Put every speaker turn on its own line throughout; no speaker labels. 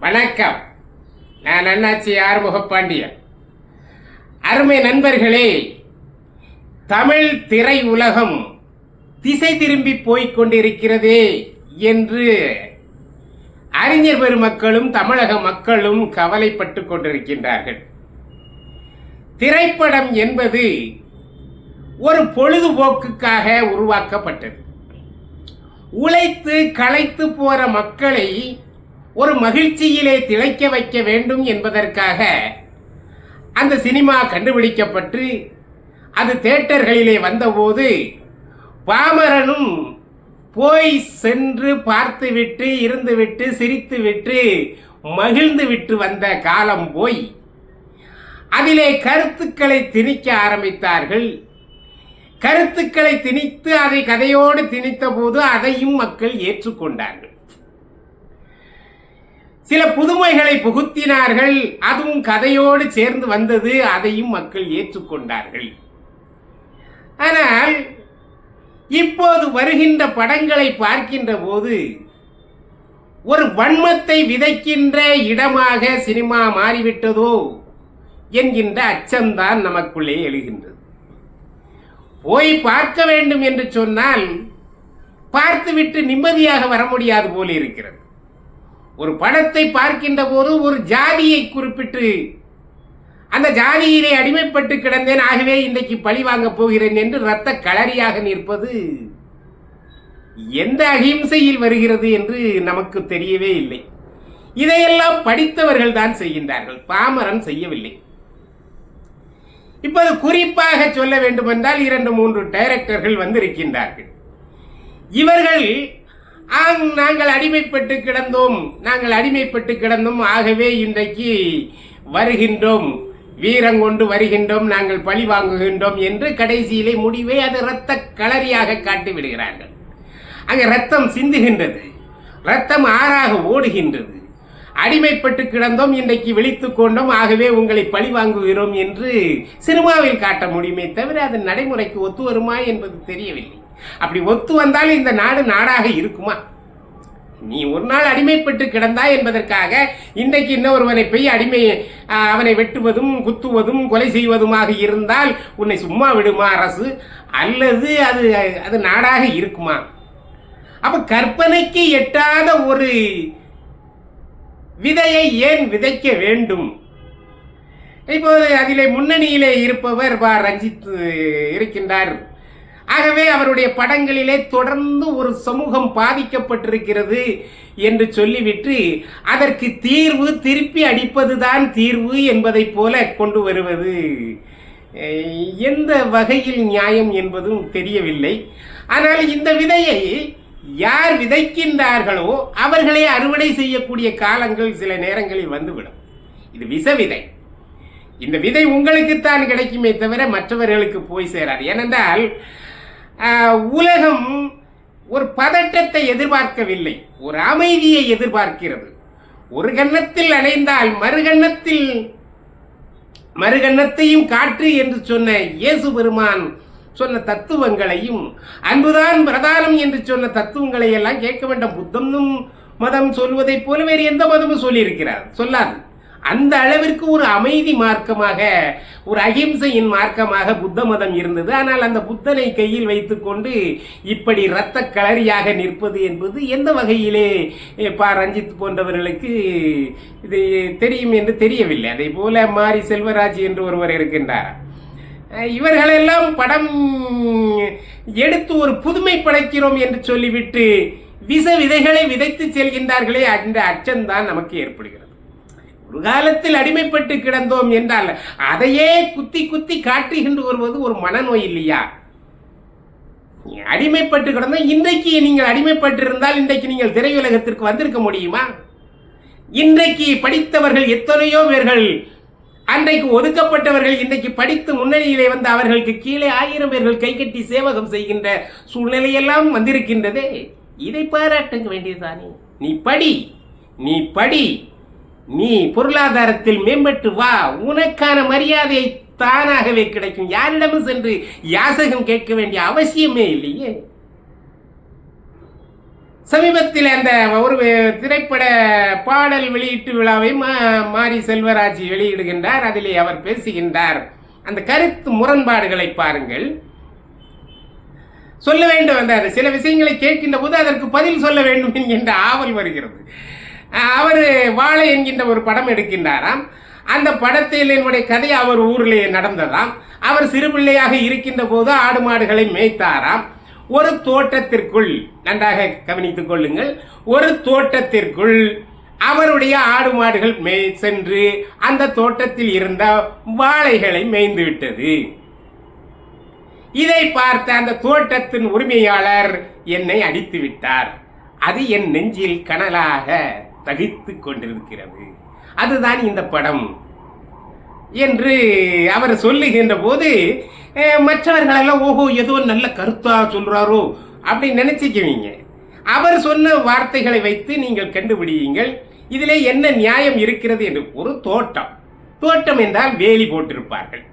வணக்கம். நான் அண்ணாச்சி ஆறுமுகப்பாண்டியன். அருமை நண்பர்களே, தமிழ் திரை உலகம் திசை திரும்பி போய்க் கொண்டிருக்கிறதே என்று அறிஞர் பெருமக்களும் தமிழக மக்களும் கவலைப்பட்டு கொண்டிருக்கின்றார்கள். திரைப்படம் என்பது ஒரு பொழுதுபோக்குக்காக உருவாக்கப்பட்டது. உழைத்து களைத்து போற மக்களை ஒரு மகிழ்ச்சியிலே திளைக்க வைக்க வேண்டும் என்பதற்காக அந்த சினிமா கண்டுபிடிக்கப்பட்டு அது தியேட்டர்களிலே வந்தபோது பாமரனும் போய் சென்று பார்த்துவிட்டு இருந்துவிட்டு சிரித்துவிட்டு மகிழ்ந்துவிட்டு வந்த காலம் போய் அதிலே கருத்துக்களை திணிக்க ஆரம்பித்தார்கள். கருத்துக்களை திணித்து அதை கதையோடு திணித்த போது அதையும் மக்கள் ஏற்றுக்கொண்டார்கள். சில புதுமைகளை புகுத்தினார்கள், அதுவும் கதையோடு சேர்ந்து வந்தது, அதையும் மக்கள் ஏற்றுக்கொண்டார்கள். ஆனால் இப்போது வருகின்ற படங்களை பார்க்கின்ற போது ஒரு வன்மத்தை விதைக்கின்ற இடமாக சினிமா மாறிவிட்டதோ என்கின்ற அச்சம்தான் நமக்குள்ளே எழுகின்றது. போய் பார்க்க வேண்டும் என்று சொன்னால் பார்த்துவிட்டு நிம்மதியாக வர முடியாது போல இருக்கிறது. ஒரு படத்தை பார்க்கின்ற போது ஒரு ஜாதியை குறிப்பிட்டு அந்த ஜாதியிலே அடிமைப்பட்டு கிடந்தேன், ஆகவே இன்றைக்கு பழி வாங்க போகிறேன் என்று இரத்த களரியாக நிற்பது எந்த அகிம்சையில் வருகிறது என்று நமக்கு தெரியவே இல்லை. இதையெல்லாம் படித்தவர்கள் தான் செய்கின்றார்கள், பாமரன் செய்யவில்லை. இப்போது குறிப்பாக சொல்ல வேண்டுமென்றால் 2-3 டைரக்டர்கள் வந்திருக்கின்றார்கள். இவர்கள் நாங்கள் அடிமைப்பட்டு கிடந்தோம், ஆகவே இன்றைக்கு வருகின்றோம், வீரங்கொண்டு வருகின்றோம், நாங்கள் பழி வாங்குகின்றோம் என்று கடைசியிலே முடிவை அது இரத்த களரியாக காட்டி விடுகிறார்கள். அங்கே ரத்தம் சிந்துகின்றது, ரத்தம் ஆறாக ஓடுகின்றது. அடிமைப்பட்டு கிடந்தோம், இன்றைக்கு விழித்துக் கொண்டோம், ஆகவே உங்களை பழி வாங்குகிறோம் என்று சினிமாவில் காட்ட முடியுமே தவிர அது நடைமுறைக்கு ஒத்து வருமா என்பது தெரியவில்லை. அப்படி ஒத்து வந்தால் இந்த நாடு நாடாக இருக்குமா? நீ ஒரு நாள் அடிமைப்பட்டு கிடந்தாய் என்பதற்காக இன்றைக்கு இன்னொருவனை போய் அவனை வெட்டுவதும் குத்துவதும் கொலை செய்வதுமாக இருந்தால் உன்னை சும்மா விடுமா அரசு? அல்லது அது நாடாக இருக்குமா? அப்ப கற்பனைக்கு எட்டாத ஒரு விதையை ஏன் விதைக்க வேண்டும்? இப்போது அதிலே முன்னணியிலே இருப்பவர் ரஞ்சித் இருக்கின்றார். ஆகவே அவருடைய படங்களிலே தொடர்ந்து ஒரு சமூகம் பாதிக்கப்பட்டிருக்கிறது என்று சொல்லிவிட்டு அதற்கு தீர்வு திருப்பி அடிப்பதுதான் தீர்வு என்பதை போல கொண்டு வருவது எந்த வகையில் நியாயம் என்பதும் தெரியவில்லை. ஆனால் இந்த விதையை யார் விதைக்கின்றார்களோ அவர்களே அறுவடை செய்யக்கூடிய காலங்கள் சில நேரங்களில் வந்துவிடும். இது விஷ விதை. இந்த விதை உங்களுக்குத்தான் கிடைக்குமே தவிர மற்றவர்களுக்கு போய் சேராது. ஏனென்றால் உலகம் ஒரு பதட்டத்தை எதிர்பார்க்கவில்லை, ஒரு அமைதியை எதிர்பார்க்கிறது. ஒரு கன்னத்தில் அடைந்தால் மறுகன்னத்தையும் காற்று என்று சொன்ன இயேசு பெருமான் சொன்ன தத்துவங்களையும் அன்புதான் பிரதானம் என்று சொன்ன தத்துவங்களை எல்லாம் கேட்க வேண்டும். புத்தமும் மதம் சொல்வதை போல வேறு எந்த மதமும் சொல்லியிருக்கிறார்? சொல்லாது. அந்த அளவிற்கு ஒரு அமைதி மார்க்கமாக, ஒரு அகிம்சையின் மார்க்கமாக புத்த மதம் இருந்தது. ஆனால் அந்த புத்தனை கையில் வைத்துக்கொண்டு இப்படி இரத்த களரியாக நிற்பது என்பது எந்த வகையிலே ரஞ்சித் போன்றவர்களுக்கு இது தெரியும் என்று தெரியவில்லை. அதே போல மாரி செல்வராஜ் என்று ஒருவர் இருக்கின்றார். இவர்களெல்லாம் படம் எடுத்து ஒரு புதுமை படைக்கிறோம் என்று சொல்லிவிட்டு விஷ விதைகளை விதைத்து செல்கின்றார்களே, அந்த அச்சம்தான் நமக்கு ஏற்படுகிறது. ஒரு காலத்தில் அடிமைப்பட்டு கிடந்தோம் என்றால் அதையே குத்தி குத்தி காட்டுகின்ற வருவது ஒரு மனநோய் இல்லையா? அடிமைப்பட்டு கிடந்தோம், இன்றைக்கு நீங்கள் அடிமைப்பட்டிருந்தால் இன்றைக்கு நீங்கள் திரையுலகத்திற்கு வந்திருக்க முடியுமா? இன்றைக்கு படித்தவர்கள் எத்தனையோ பேர்கள், அன்றைக்கு ஒதுக்கப்பட்டவர்கள் இன்றைக்கு படித்து முன்னணியிலே வந்து அவர்களுக்கு கீழே 1000 பேர்கள் கைகட்டி சேவகம் செய்கின்ற சூழ்நிலையெல்லாம் வந்திருக்கின்றதே. இதை பாராட்டுங்க வேண்டியதுதானே? நீ படி, நீ பொருளாதாரத்தில் மேம்பட்டு வா, உனக்கான மரியாதை தானாகவே கிடைக்கும். யாரிடமும் சென்று யாசகம் கேட்க வேண்டிய அவசியமே இல்லையே. சமீபத்தில் அந்த ஒரு திரைப்பட பாடல் வெளியீட்டு விழாவை மாரி செல்வராஜ் வெளியிடுகின்றார். அதிலே அவர் பேசுகின்றார். அந்த கருத்து முரண்பாடுகளை பாருங்கள். சொல்ல வேண்டும் என்றார். சில விஷயங்களை கேட்கின்ற போது அதற்கு பதில் சொல்ல வேண்டும் என்கின்ற ஆவல் வருகிறது. அவர் வாழை என்கின்ற ஒரு படம் எடுக்கின்றாராம். அந்த படத்தில் என்னுடைய கதை அவர் ஊரிலே நடந்ததாம். அவர் சிறுபிள்ளையாக இருக்கின்ற போது ஆடு மாடுகளை மேய்த்தாராம். ஒரு தோட்டத்திற்குள், நன்றாக கவனித்துக் கொள்ளுங்கள், ஒரு தோட்டத்திற்குள் அவருடைய ஆடு மாடுகள் சென்று அந்த தோட்டத்தில் இருந்த வாழைகளை மேய்ந்து விட்டது. இதை பார்த்த அந்த தோட்டத்தின் உரிமையாளர் என்னை அடித்து விட்டார். அது என் நெஞ்சில் கனலாக தகித்துக் கொண்டிருக்கிறது. அதுதான் இந்த படம் என்று அவர் சொல்லுகின்ற போது மற்றவர்களெல்லாம் ஓஹோ ஏதோ நல்ல கருத்தா சொல்றாரோ அப்படி நினைச்சுக்குவீங்க. அவர் சொன்ன வார்த்தைகளை வைத்து நீங்கள் கண்டுபிடியுங்கள் இதிலே என்ன நியாயம் இருக்கிறது என்று. ஒரு தோட்டம் என்றால் வேலி போட்டிருப்பார்கள்.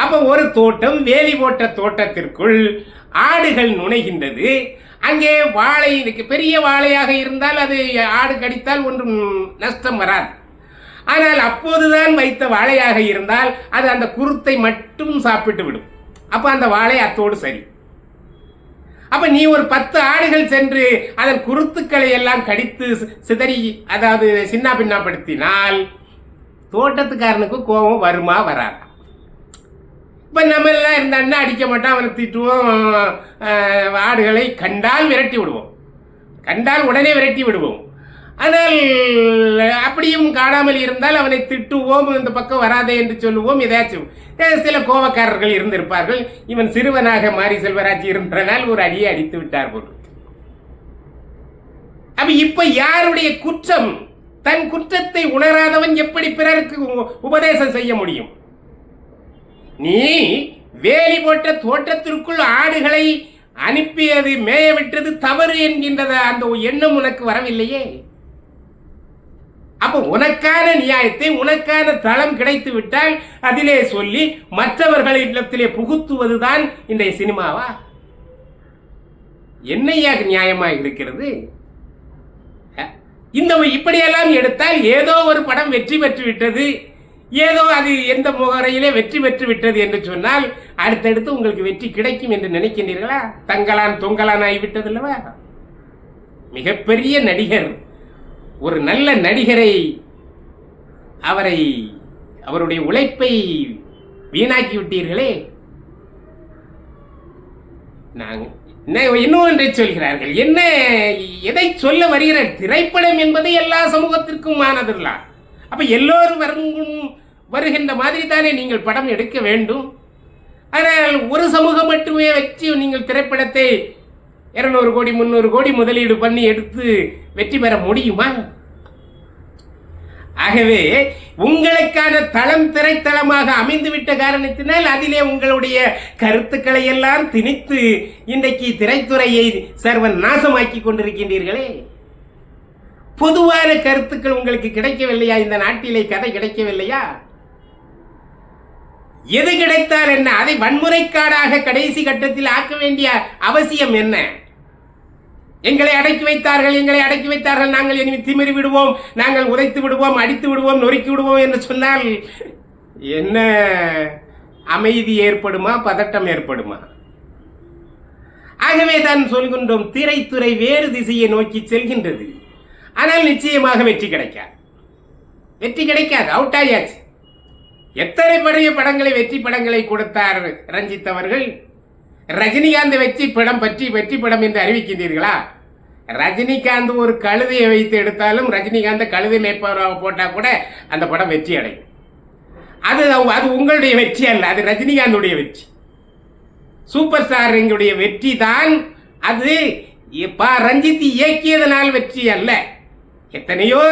அப்ப ஒரு தோட்டம், வேலி போட்ட தோட்டத்திற்குள் ஆடுகள் நுழைகின்றது. அங்கே வாழை, பெரிய வாழையாக இருந்தால் அது ஆடு கடித்தால் ஒன்றும் நஷ்டம் வராது. ஆனால் அப்போதுதான் வைத்த வாழையாக இருந்தால் அது அந்த குருத்தை மட்டும் சாப்பிட்டு விடும். அப்ப அந்த வாழை அத்தோடு சரி. அப்ப நீ ஒரு 10 ஆடுகள் சென்று அதன் குருத்துக்களை எல்லாம் கடித்து சிதறி, அதாவது சின்ன பின்னப்படுத்தினால் தோட்டத்துக்காரனுக்கு கோபம் வருமா வராதா? இப்ப நம்ம எல்லாம் இருந்தான்னா அடிக்க மாட்டான், அவனை திட்டுவோம், ஆடுகளை கண்டால் விரட்டி விடுவோம், கண்டால் உடனே விரட்டி விடுவோம். ஆனால் அப்படியும் காணாமல் இருந்தால் அவனை திட்டுவோம், இந்த பக்கம் வராதே என்று சொல்லுவோம். ஏதாச்சும் சில கோபக்காரர்கள் இருந்திருப்பார்கள். இவன் சிறுவனாக மாரி செல்வராஜ் இருந்தனால் ஒரு அடியை அடித்து விட்டார் போல். அப்ப இப்ப யாருடைய குற்றம்? தன் குற்றத்தை உணராதவன் எப்படி பிறருக்கு உபதேசம் செய்ய முடியும்? நீ வேலி போட்ட தோட்டத்திற்குள் ஆடுகளை அனுப்பியது, மேய விட்டது தவறு என்கின்றது அந்த எண்ணம் உனக்கு வரவில்லையே. அப்ப உனக்கான நியாயத்தை, உனக்கான தளம் கிடைத்து விட்டால் அதிலே சொல்லி மற்றவர்களிடத்திலே புகுத்துவதுதான் இன்றைய சினிமாவா? என்னையா நியாயமாக இருக்கிறது? இந்த இப்படியெல்லாம் எடுத்தால் ஏதோ ஒரு படம் வெற்றி பெற்று விட்டது, ஏதோ அது எந்த முகரையிலே வெற்றி பெற்று விட்டது என்று சொன்னால் அடுத்தடுத்து உங்களுக்கு வெற்றி கிடைக்கும் என்று நினைக்கின்றீர்களா? தங்கலான் தொங்கலான் ஆகிவிட்டது அல்லவா? மிகப்பெரிய நடிகர், ஒரு நல்ல நடிகரை, அவருடைய உழைப்பை வீணாக்கி விட்டீர்களே. இன்னும் ஒன்றை சொல்கிறார்கள். என்ன, எதை சொல்ல வருகிற? திரைப்படம் என்பது எல்லா சமூகத்திற்கும் ஆனதில்ல. அப்ப எல்லோரும் வருகின்ற மாதிரி தானே நீங்கள் படம் எடுக்க வேண்டும். ஆனால் ஒரு சமூகம் மட்டுமே வச்சு நீங்கள் திரைப்படத்தை 200 கோடி 300 கோடி முதலீடு பண்ணி எடுத்து வெற்றி பெற முடியுமா? ஆகவே உங்களுக்கான தளம் திரைத்தளமாக அமைந்துவிட்ட காரணத்தினால் அதிலே உங்களுடைய கருத்துக்களை எல்லாம் திணித்து இன்றைக்கு திரைத்துறையை சர்வ நாசமாக்கி கொண்டிருக்கின்றீர்களே. பொதுவான கருத்துக்கள் உங்களுக்கு கிடைக்கவில்லையா? இந்த நாட்டிலே கதை கிடைக்கவில்லையா? எது கிடைத்தால் என்ன? அதை வன்முறைக்காடாக கடைசி கட்டத்தில் ஆக்க வேண்டிய அவசியம் என்ன? எங்களை அடக்கி வைத்தார்கள், நாங்கள் இனி திமிரி விடுவோம், நாங்கள் உதைத்து விடுவோம், அடித்து விடுவோம், நொறுக்கி விடுவோம் என்று சொன்னால் என்ன அமைதி ஏற்படுமா? பதட்டம் ஏற்படுமா? ஆகவே தான் சொல்கின்றோம், திரைத்துறை வேறு திசையை நோக்கி செல்கின்றது. ஆனால் நிச்சயமாக வெற்றி கிடைக்காது. அவுட் ஆயாச்சு. எத்தனை பெரிய படங்களை, வெற்றி படங்களை கொடுத்தார் ரஞ்சித் அவர்கள். ரஜினிகாந்த் வெற்றி படம் என்று அறிவிக்கின்றீர்களா? ரஜினிகாந்த் ஒரு கழுதையை வைத்து எடுத்தாலும் ரஜினிகாந்த் கழுதை மேய்ப்பவராக போட்டா கூட அந்த படம் வெற்றி அடையும். அது உங்களுடைய வெற்றி அல்ல, அது ரஜினிகாந்துடைய வெற்றி. சூப்பர் ஸ்டார் எங்களுடைய வெற்றி தான் அது. ரஞ்சித் இயக்கியதனால் வெற்றி அல்ல. எத்தனையோ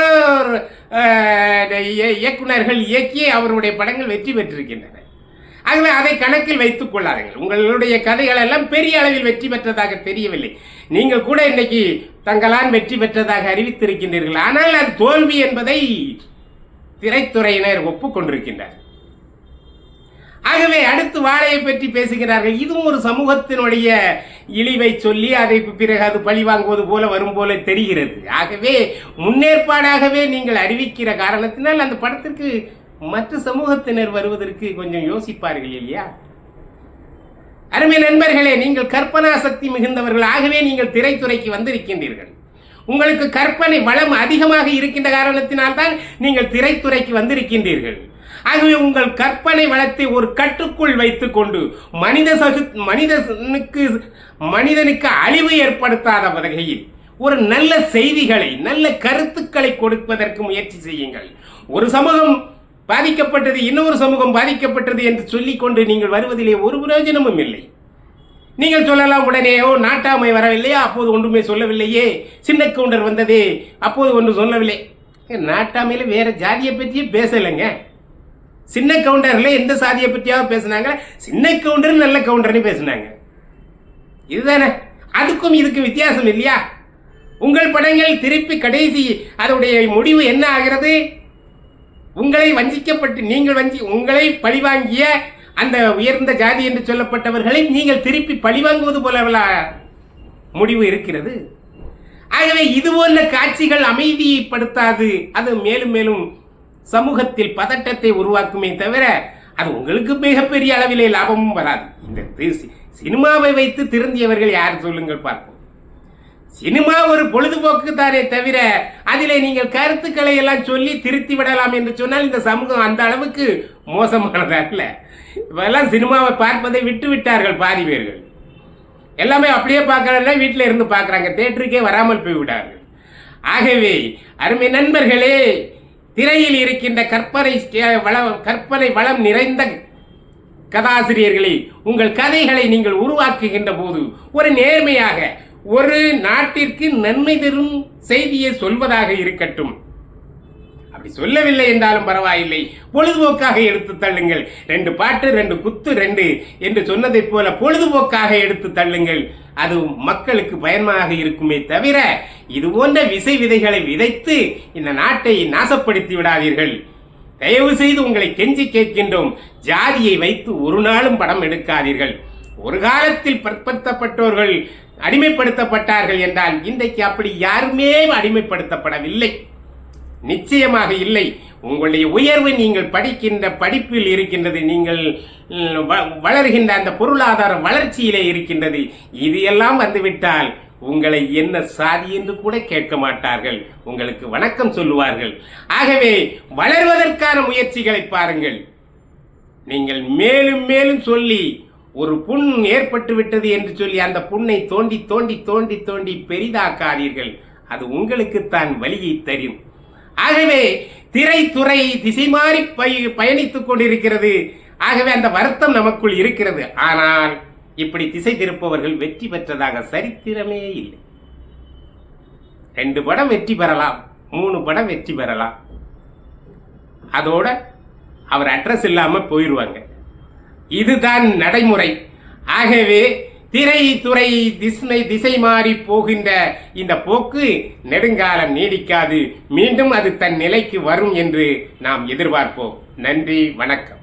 இயக்குநர்கள் இயக்கி அவருடைய படங்கள் வெற்றி பெற்றிருக்கின்றன. ஆகவே அதை கணக்கில் வைத்துக் கொள்ளாதீர்கள். உங்களுடைய கதைகள் எல்லாம் பெரிய அளவில் வெற்றி பெற்றதாக தெரியவில்லை. நீங்கள் கூட இன்னைக்கு தங்களான் வெற்றி பெற்றதாக அறிவித்திருக்கின்றீர்கள். ஆனால் அது தோல்வி என்பதை திரைத்துறையினர் ஒப்புக்கொண்டிருக்கின்றார். ஆகவே அடுத்து வாழையை பற்றி பேசுகிறார்கள். இதுவும் ஒரு சமூகத்தினுடைய இழிவை சொல்லி அதை பிறகு அது பழி வாங்குவது போல வரும் போல தெரிகிறது. ஆகவே முன்னேற்பாடாகவே நீங்கள் அறிவிக்கிற காரணத்தினால் அந்த படத்திற்கு மற்ற சமூகத்தினர் வருவதற்கு கொஞ்சம் யோசிப்பார்கள் இல்லையா? அருமை நண்பர்களே, நீங்கள் கற்பனா சக்தி மிகுந்தவர்கள். ஆகவே நீங்கள் திரைத்துறைக்கு வந்திருக்கின்றீர்கள். உங்களுக்கு கற்பனை வளம் அதிகமாக இருக்கின்ற காரணத்தினால்தான் நீங்கள் திரைத்துறைக்கு வந்திருக்கின்றீர்கள். ஆகவே உங்கள் கற்பனை வளத்தை ஒரு கட்டுக்குள் வைத்துக் கொண்டு மனிதனுக்கு அழிவு ஏற்படுத்தாத வகையில் ஒரு நல்ல செய்திகளை, நல்ல கருத்துக்களை கொடுப்பதற்கு முயற்சி செய்யுங்கள். ஒரு சமூகம் பாதிக்கப்பட்டது, இன்னொரு சமூகம் பாதிக்கப்பட்டது என்று சொல்லிக்கொண்டு நீங்கள் வருவதிலே ஒரு பிரயோஜனமும் இல்லை. நீங்கள் சொல்லலாம் உடனே, நாட்டாமை வரவில்லையா, அப்போது ஒன்றுமே சொல்லவில்லையே, சின்ன கவுண்டர் வந்ததே, அப்போது ஒன்று சொல்லவில்லை. நாட்டாமையில வேற ஜாதியை பற்றியே பேசலைங்க. சின்ன கவுண்டர்ல எந்த சாதியை பற்றியாவது பேசினாங்க, சின்ன கவுண்டர் நல்ல கவுண்டர்னு பேசினாங்க. இதுதானே, அதுக்கும் இதுக்கு வித்தியாசம் இல்லையா? உங்கள் படங்கள் திருப்பி கடைசி அதனுடைய முடிவு என்ன ஆகிறது? உங்களை வஞ்சிக்கப்பட்டு உங்களை பழிவாங்கிய அந்த உயர்ந்த ஜாதி என்று சொல்லப்பட்டவர்களை நீங்கள் திருப்பி பழிவாங்குவது போல முடிவு இருக்கிறது. ஆகவே இது போன்ற காட்சிகள் அமைதிப்படுத்தாது, அது மேலும் மேலும் சமூகத்தில் பதட்டத்தை உருவாக்குமே தவிர அது உங்களுக்கு மிகப்பெரிய அளவிலே லாபமும் வராது. இந்த சினிமாவை வைத்து திருந்தியவர்கள் யார் சொல்லுங்கள் பார்ப்போம். சினிமா ஒரு பொழுதுபோக்கு தானே தவிர அதிலே நீங்கள் கருத்துக்களை எல்லாம் சொல்லி திருத்தி விடலாம் என்று சொன்னால் இந்த சமூகம் அந்த அளவுக்கு மோசமானதல்ல. இப்பெல்லாம் சினிமாவை பார்ப்பதை விட்டு விட்டார்கள். பாதி பேர்கள் எல்லாமே அப்படியே பார்க்கறதுனா வீட்டில் இருந்து பார்க்குறாங்க, தேட்டருக்கே வராமல் போய்விட்டார்கள். ஆகவே அருமை நண்பர்களே, திரையில் இருக்கின்ற கற்பனை வளம் நிறைந்த கதாசிரியர்களே, உங்கள் கதைகளை நீங்கள் உருவாக்குகின்ற போது ஒரு நேர்மையாக, ஒரு நாட்டிற்கு நன்மை தரும் செய்தியை சொல்வதாக இருக்கட்டும். அப்படி சொல்லவில்லை என்றாலும் பரவாயில்லை, பொழுதுபோக்காக எடுத்து தள்ளுங்கள். 2 பாட்டு 2 குத்து 2 என்று சொன்னதை போல பொழுதுபோக்காக எடுத்து தள்ளுங்கள். அது மக்களுக்கு பயனாக இருக்குமே தவிர இது போன்ற விசை விதைகளை விதைத்து இந்த நாட்டை நாசப்படுத்தி விடாதீர்கள். தயவு செய்து உங்களை கெஞ்சி கேட்கின்றோம், ஜாதியை வைத்து ஒரு நாளும் படம் எடுக்காதீர்கள். ஒரு காலத்தில் பிற்படுத்தப்பட்டவர்கள் அடிமைப்படுத்தப்பட்டார்கள் என்றால் இன்றைக்கு அப்படி யாருமே அடிமைப்படுத்தப்படவில்லை, நிச்சயமாக இல்லை. உங்களுடைய உயர்வு நீங்கள் படிக்கின்ற படிப்பில் இருக்கின்றது, நீங்கள் வளர்கின்ற அந்த பொருளாதார வளர்ச்சியிலே இருக்கின்றது. இது எல்லாம் வந்துவிட்டால் உங்களை என்ன சாதி என்று கூட கேட்க மாட்டார்கள், உங்களுக்கு வணக்கம் சொல்லுவார்கள். ஆகவே வளர்வதற்கான முயற்சிகளை பாருங்கள். நீங்கள் மேலும் மேலும் சொல்லி ஒரு புண் ஏற்பட்டு விட்டது என்று சொல்லி அந்த புண்ணை தோண்டி தோண்டி தோண்டி தோண்டி பெரிதாக்காதீர்கள். அது உங்களுக்குத்தான் வலியை தரும். ஆகவே திரைத்துறை திசை மாறி பயணித்துக் கொண்டிருக்கிறது. ஆகவே அந்த வருத்தம் நமக்குள் இருக்கிறது. ஆனால் இப்படி திசை திருப்பவர்கள் வெற்றி பெற்றதாக சரித்திரமே இல்லை. 2 படம் வெற்றி பெறலாம், 3 படம் வெற்றி பெறலாம், அதோட அவர் அட்ரஸ் இல்லாம போயிடுவாங்க. இதுதான் நடைமுறை. ஆகவே திரைத்துறை திசை மாறி போகின்ற இந்த போக்கு நெடுங்காலம் நீடிக்காது. மீண்டும் அது தன் நிலைக்கு வரும் என்று நாம் எதிர்பார்ப்போம். நன்றி, வணக்கம்.